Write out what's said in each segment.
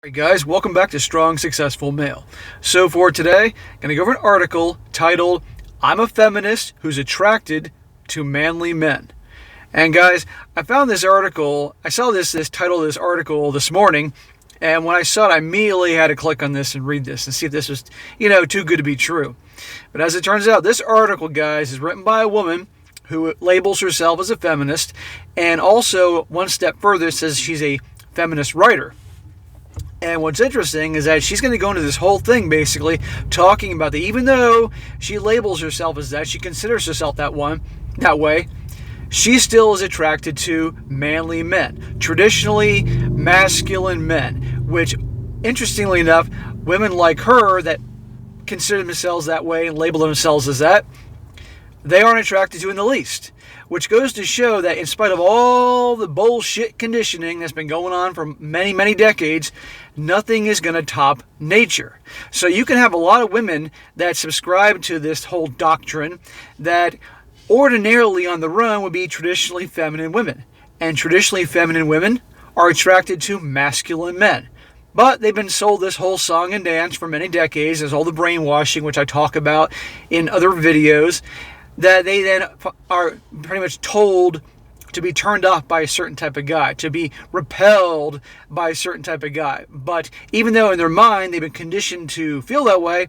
Hey guys, welcome back to Strong Successful Male. So for today, I'm going to go over an article titled, I'm a feminist who's attracted to manly men. And guys, I found this article, I saw this title of this article this morning, and when I saw it, I immediately had to click on this and read this and see if this was, too good to be true. But as it turns out, this article, guys, is written by a woman who labels herself as a feminist, and also, one step further, says she's a feminist writer. And what's interesting is that she's going to go into this whole thing basically talking about that even though she labels herself as that, she considers herself that way, she still is attracted to manly men, traditionally masculine men, which interestingly enough, women like her that consider themselves that way and label themselves as that, they aren't attracted to in the least. Which goes to show that in spite of all the bullshit conditioning that's been going on for many, many decades, nothing is going to top nature. So you can have a lot of women that subscribe to this whole doctrine that ordinarily on the run would be traditionally feminine women. And traditionally feminine women are attracted to masculine men. But they've been sold this whole song and dance for many decades. There's all the brainwashing, which I talk about in other videos, that they then are pretty much told to be turned off by a certain type of guy, to be repelled by a certain type of guy. But even though in their mind they've been conditioned to feel that way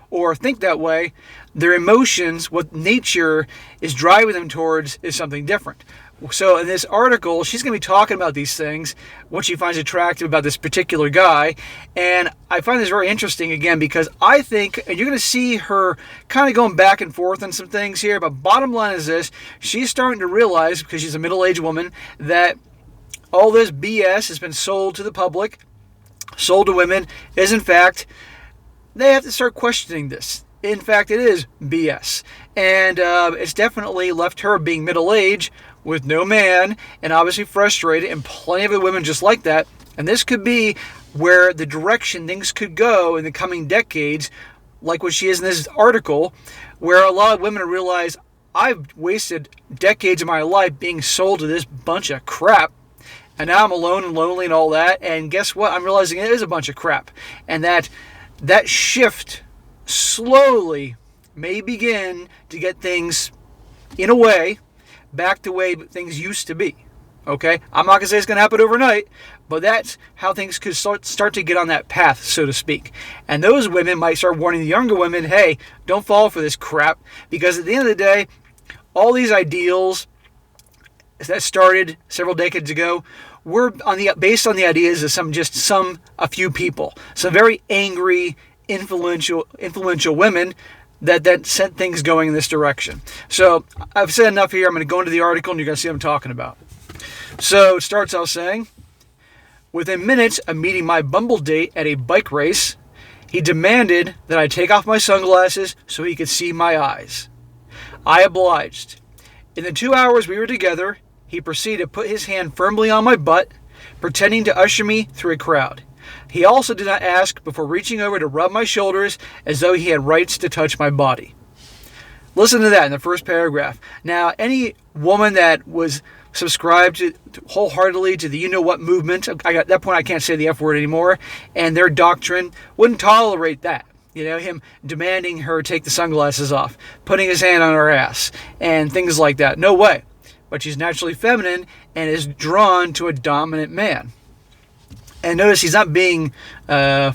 or think that way, their emotions, what nature is driving them towards, is something different. So in this article, she's going to be talking about these things, what she finds attractive about this particular guy. And I find this very interesting, again, because I think, and you're going to see her kind of going back and forth on some things here, but bottom line is this, she's starting to realize, because she's a middle-aged woman, that all this BS has been sold to the public, sold to women, is in fact, they have to start questioning this. In fact, it is BS. And it's definitely left her being middle-aged with no man and obviously frustrated, and plenty of the women just like that. And this could be where the direction things could go in the coming decades, like what she is in this article, where a lot of women realize, I've wasted decades of my life being sold to this bunch of crap, and now I'm alone and lonely and all that, and guess what? I'm realizing it is a bunch of crap. And that shift slowly may begin to get things, in a way, back to the way things used to be. Okay? I'm not going to say it's going to happen overnight, but that's how things could start to get on that path, so to speak. And those women might start warning the younger women, hey, don't fall for this crap, because at the end of the day, all these ideals that started several decades ago were based on the ideas of a few people. Some very angry, influential women that sent things going in this direction. So I've said enough here. I'm going to go into the article and you're going to see what I'm talking about. So it starts out saying, within minutes of meeting my Bumble date at a bike race, he demanded that I take off my sunglasses so he could see my eyes. I obliged. In the 2 hours we were together, he proceeded to put his hand firmly on my butt, pretending to usher me through a crowd. He also did not ask before reaching over to rub my shoulders as though he had rights to touch my body. Listen to that in the first paragraph. Now, any woman that was subscribed wholeheartedly to the you-know-what movement, at that point I can't say the F word anymore, and their doctrine wouldn't tolerate that. Him demanding her take the sunglasses off, putting his hand on her ass, and things like that. No way. But she's naturally feminine and is drawn to a dominant man. And notice he's not being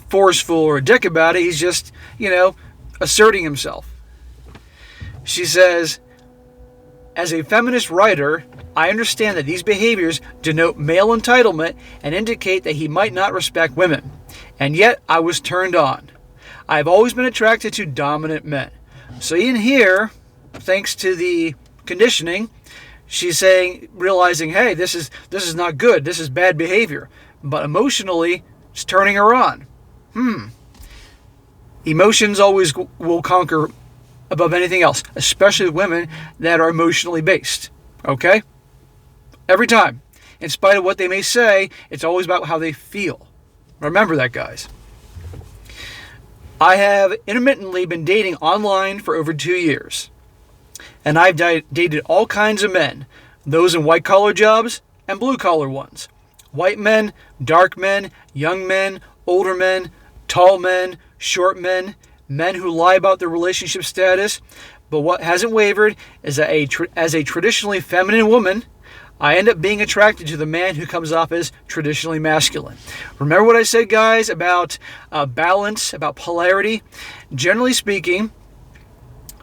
forceful or a dick about it. He's just, asserting himself. She says, as a feminist writer, I understand that these behaviors denote male entitlement and indicate that he might not respect women. And yet, I was turned on. I have always been attracted to dominant men. So in here, thanks to the conditioning, she's realizing, hey, this is not good. This is bad behavior. But emotionally, it's turning her on. Emotions always will conquer above anything else, especially women that are emotionally based. Okay? Every time. In spite of what they may say, it's always about how they feel. Remember that, guys. I have intermittently been dating online for over 2 years. And I've dated all kinds of men, those in white-collar jobs and blue-collar ones. White men, dark men, young men, older men, tall men, short men, men who lie about their relationship status. But what hasn't wavered is that as a traditionally feminine woman, I end up being attracted to the man who comes off as traditionally masculine. Remember what I said, guys, about balance, about polarity? Generally speaking,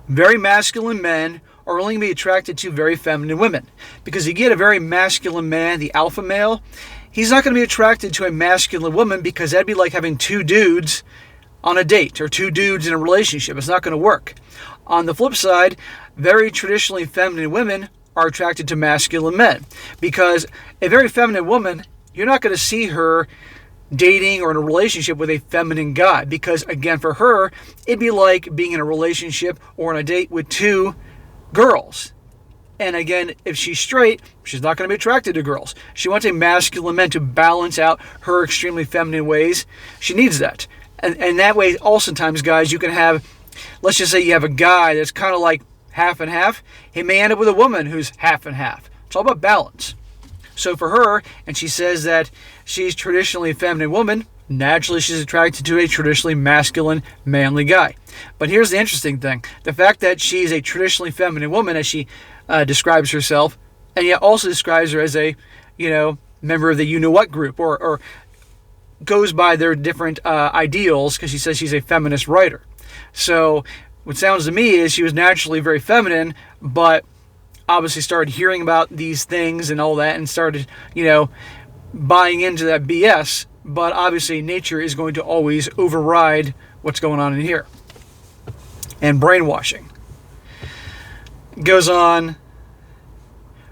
very masculine men are only going to be attracted to very feminine women. Because you get a very masculine man, the alpha male, he's not going to be attracted to a masculine woman, because that'd be like having two dudes on a date or two dudes in a relationship. It's not going to work. On the flip side, very traditionally feminine women are attracted to masculine men, because a very feminine woman, you're not going to see her dating or in a relationship with a feminine guy, because again, for her, it'd be like being in a relationship or on a date with two girls. And again, if she's straight, she's not going to be attracted to girls. She wants a masculine man to balance out her extremely feminine ways. She needs that. And that way, also times, guys, you can have, let's just say you have a guy that's kind of like half and half. He may end up with a woman who's half and half. It's all about balance. So for her, and she says that she's traditionally a feminine woman, naturally she's attracted to a traditionally masculine, manly guy. But here's the interesting thing. The fact that she's a traditionally feminine woman, as she describes herself, and yet also describes her as a, member of the you-know-what group, or goes by their different ideals, because she says she's a feminist writer. So what sounds to me is she was naturally very feminine, but obviously started hearing about these things and all that and started, buying into that BS. But obviously nature is going to always override what's going on in here. And brainwashing. Goes on,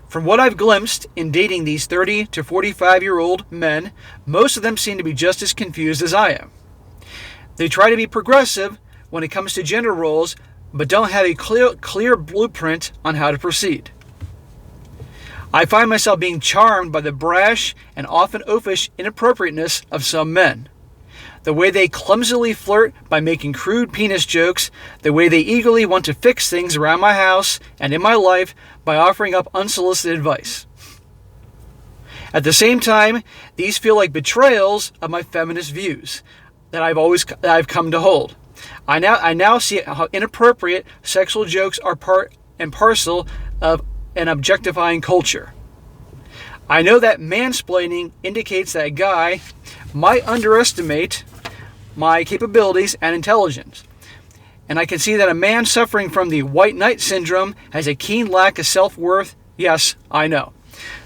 from what I've glimpsed in dating these 30 to 45-year-old men, most of them seem to be just as confused as I am. They try to be progressive when it comes to gender roles, but don't have a clear blueprint on how to proceed. I find myself being charmed by the brash and often oafish inappropriateness of some men. The way they clumsily flirt by making crude penis jokes, the way they eagerly want to fix things around my house and in my life by offering up unsolicited advice. At the same time, these feel like betrayals of my feminist views that I've come to hold. I now see how inappropriate sexual jokes are part and parcel of an objectifying culture. I know that mansplaining indicates that a guy might underestimate my capabilities and intelligence. And I can see that a man suffering from the white knight syndrome has a keen lack of self-worth. Yes, I know.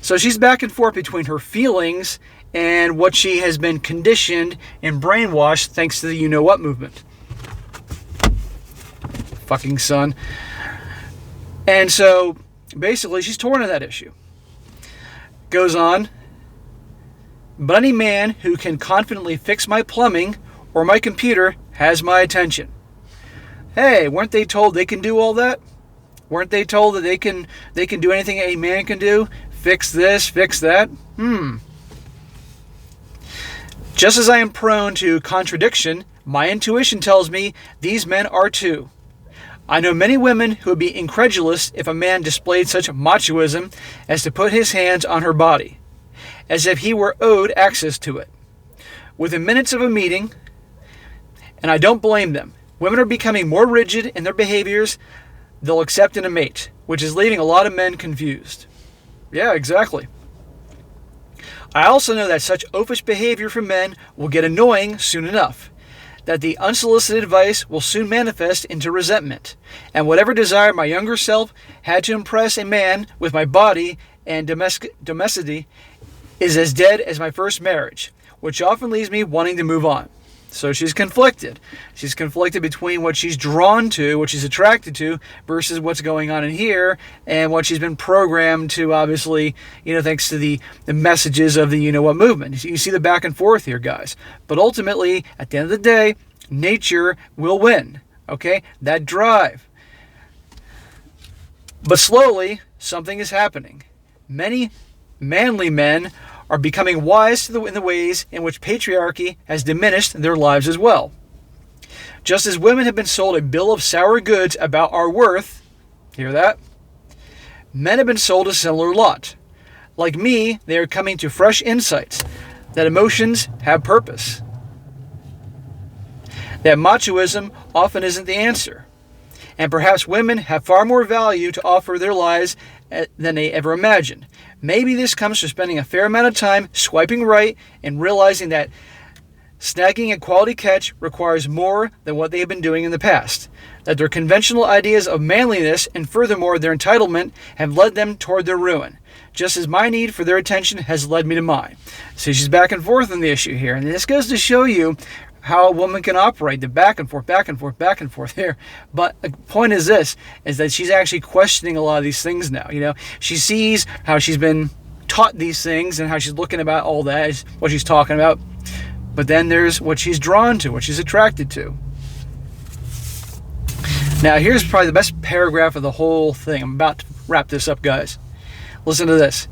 So she's back and forth between her feelings and what she has been conditioned and brainwashed thanks to the you-know-what movement. Fucking son. And so basically she's torn on that issue. Goes on, but any man who can confidently fix my plumbing or my computer has my attention. Hey, weren't they told they can do all that? Weren't they told that they can do anything a man can do? Fix this, fix that? Just as I am prone to contradiction, my intuition tells me these men are too. I know many women who would be incredulous if a man displayed such machoism as to put his hands on her body, as if he were owed access to it. Within minutes of a meeting, and I don't blame them, women are becoming more rigid in their behaviors they'll accept in a mate, which is leaving a lot of men confused. Yeah, exactly. I also know that such oafish behavior from men will get annoying soon enough, that the unsolicited advice will soon manifest into resentment, and whatever desire my younger self had to impress a man with my body and domesticity is as dead as my first marriage, which often leaves me wanting to move on. So she's conflicted. She's conflicted between what she's drawn to, what she's attracted to, versus what's going on in here, and what she's been programmed to, obviously, thanks to the messages of the you-know-what movement. You see the back and forth here, guys. But ultimately, at the end of the day, nature will win. Okay? That drive. But slowly, something is happening. Many manly men are becoming wise in the ways in which patriarchy has diminished their lives as well. Just as women have been sold a bill of sour goods about our worth, hear that? Men have been sold a similar lot. Like me, they are coming to fresh insights that emotions have purpose. that machoism often isn't the answer. And perhaps women have far more value to offer their lives than they ever imagined. Maybe this comes from spending a fair amount of time swiping right and realizing that snagging a quality catch requires more than what they have been doing in the past. That their conventional ideas of manliness and furthermore their entitlement have led them toward their ruin, just as my need for their attention has led me to mine. So she's back and forth on the issue here. And this goes to show you how a woman can operate, the back and forth, back and forth, back and forth here. But the point is this, is that she's actually questioning a lot of these things now. She sees how she's been taught these things and how she's looking about all that, is what she's talking about. But then there's what she's drawn to, what she's attracted to. Now, here's probably the best paragraph of the whole thing. I'm about to wrap this up, guys. Listen to this.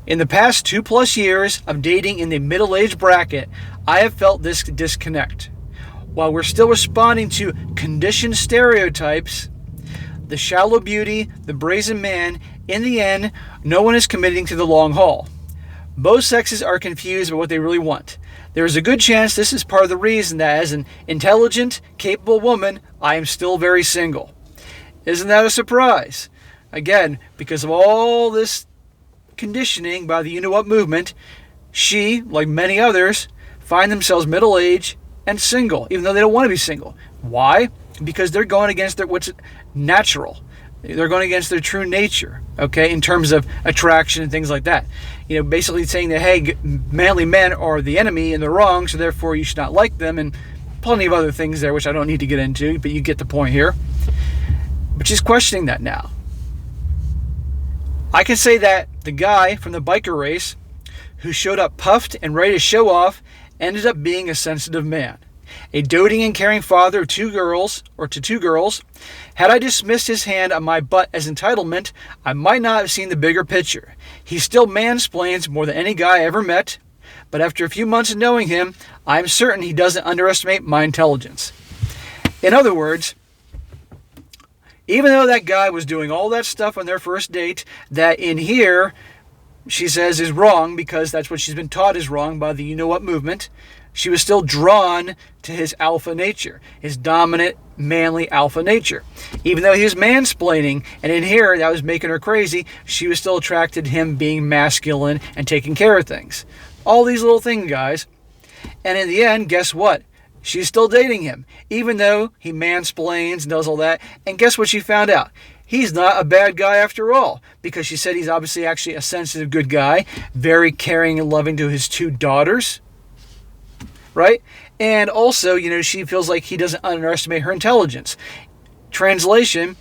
In the past 2+ years of dating in the middle-age bracket, I have felt this disconnect. While we're still responding to conditioned stereotypes, the shallow beauty, the brazen man, in the end, no one is committing to the long haul. Both sexes are confused about what they really want. There is a good chance this is part of the reason that as an intelligent, capable woman, I am still very single. Isn't that a surprise? Again, because of all this conditioning by the you-know-what movement, she, like many others, find themselves middle-aged and single, even though they don't want to be single. Why? Because they're going against what's natural. They're going against their true nature, okay, in terms of attraction and things like that. Basically saying that, hey, manly men are the enemy and they're wrong, so therefore you should not like them, and plenty of other things there, which I don't need to get into, but you get the point here. But she's questioning that now. I can say that the guy from the biker race who showed up puffed and ready to show off ended up being a sensitive man. A doting and caring father of two girls. Had I dismissed his hand on my butt as entitlement, I might not have seen the bigger picture. He still mansplains more than any guy I ever met, but after a few months of knowing him, I'm certain he doesn't underestimate my intelligence. In other words, even though that guy was doing all that stuff on their first date, that in here, she says is wrong because that's what she's been taught is wrong by the you-know-what movement, she was still drawn to his alpha nature, his dominant, manly alpha nature. Even though he was mansplaining, and in here that was making her crazy, she was still attracted to him being masculine and taking care of things. All these little things, guys. And in the end, guess what? She's still dating him, even though he mansplains and does all that. And guess what she found out? He's not a bad guy after all, because she said he's obviously actually a sensitive, good guy, very caring and loving to his two daughters. Right? And also, she feels like he doesn't underestimate her intelligence. Translation,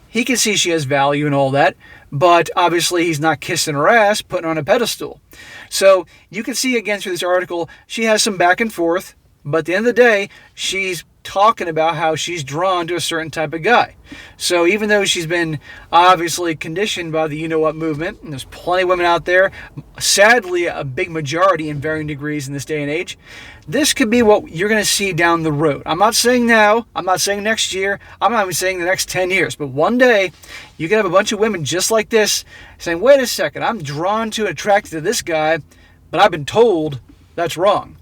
he can see she has value and all that, but obviously he's not kissing her ass, putting her on a pedestal. So you can see again through this article, she has some back and forth, but at the end of the day, she's talking about how she's drawn to a certain type of guy. So even though she's been obviously conditioned by the you-know-what movement, and there's plenty of women out there, sadly a big majority in varying degrees in this day and age, this could be what you're going to see down the road. I'm not saying now, I'm not saying next year, I'm not even saying the next 10 years, but one day you can have a bunch of women just like this saying, wait a second, I'm drawn to, attracted to this guy, but I've been told that's wrong.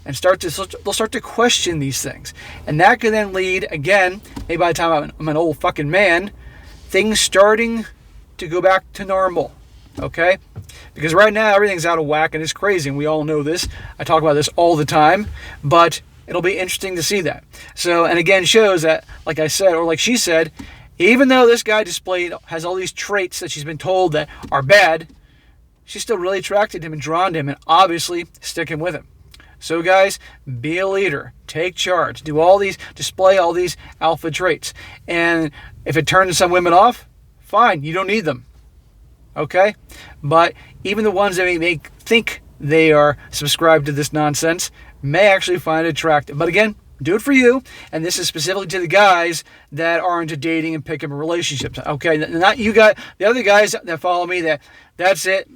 And they'll start to question these things. And that can then lead, again, maybe by the time I'm an old fucking man, things starting to go back to normal. Okay? Because right now everything's out of whack and it's crazy, and we all know this. I talk about this all the time, but it'll be interesting to see that. So, and again, shows that, like I said, or like she said, even though this guy has all these traits that she's been told that are bad, she's still really attracted to him and drawn to him and obviously sticking with him. So guys, be a leader, take charge, display all these alpha traits. And if it turns some women off, fine, you don't need them. Okay? But even the ones that may think they are subscribed to this nonsense may actually find it attractive. But again, do it for you. And this is specifically to the guys that are into dating and picking relationships. Okay? Not you guys, the other guys that follow me, that's it.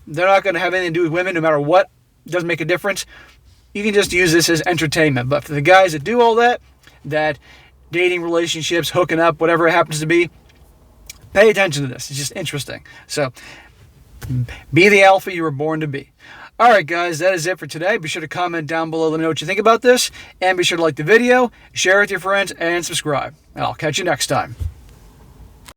They're not going to have anything to do with women no matter what. It doesn't make a difference. You can just use this as entertainment. But for the guys that do all that dating, relationships, hooking up, whatever it happens to be, pay attention to this. It's just interesting. So, be the alpha you were born to be. All right, guys, that is it for today. Be sure to comment down below. Let me know what you think about this. And be sure to like the video, share it with your friends, and subscribe. And I'll catch you next time.